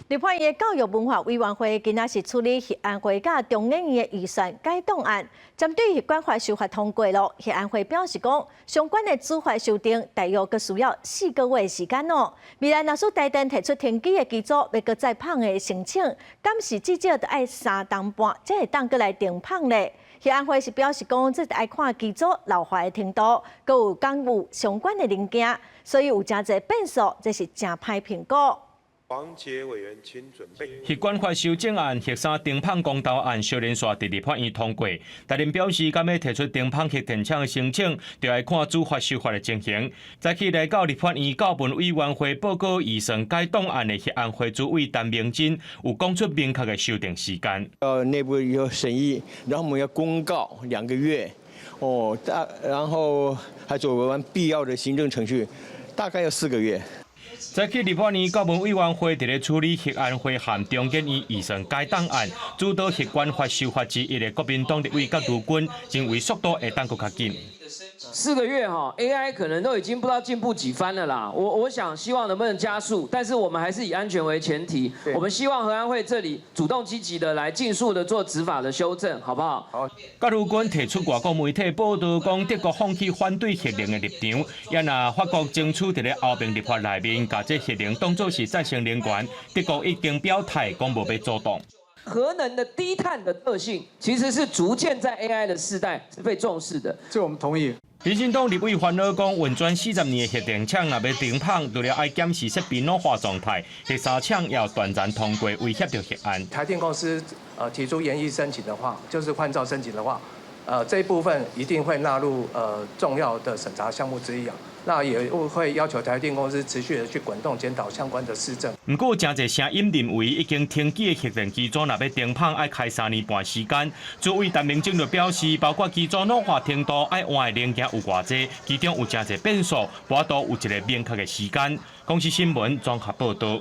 立法院教育文化委员会今仔是处理核安会甲中研院的预算改动案，针对核管法修法通过了。核安会表示讲，相关的主法修订大约阁需要4个月时间哦。未来若是台电提出停机的机组要阁再放的申请，敢是至少得爱3档半才会当阁来停放咧。核安会是表示讲，这爱看机组老化的程度，阁有港务相关的零件，所以有真侪变数，这是真歹评估。黄捷委员，请准备。核管法修正案、核三停放公投案小连续伫立法院通过。台电表示，敢要提出停放核电厂的申请，就要看主法修法的情形。早起来到立法院教文委员会报告预算改动案的核安会主委陈明真，有讲出明确的修订时间。内部有审议，然后我们要公告2个月，然后还走完必要的行政程序，大概要4个月。早起立法院教文委员会伫咧处理核安会和中建院预算改动案，主导核管法修法之一的国民党立委甲卢军认为速度会当更较紧。4个月AI 可能都已经不知道进步几番了啦。我想希望能不能加速，但是我们还是以安全为前提。我们希望核安会这里主动积极的来尽速的做执法的修正，好不好？好。甲卢军提出外国媒体报道讲，德国放弃反对核能的立场，也若法国争取伫咧后面立法内面，把这核能当作是再生能源，德国已经表态讲无要阻挡。核能的低碳的特性，其实是逐渐在 AI 的世代是被重视的。这我们同意。民进党立委烦恼讲，运转40年的核电厂若要停放，除了爱检视设备老化状态，核三厂也要断然通过，威胁到核安。台电公司提出延役申请的话，就是换照申请的话，这一部分一定会纳入重要的审查项目之一啊。那也会要求台电公司持续的去滚动检讨相关的施政。不过，真侪声音认为，已经停机的核电机组若要停放，要开3年半时间。主委陈明正就表示，包括机组老化程度、爱换的零件有偌济，其中有真侪变数，无法度有一个明确的时间。公司新闻综合报道。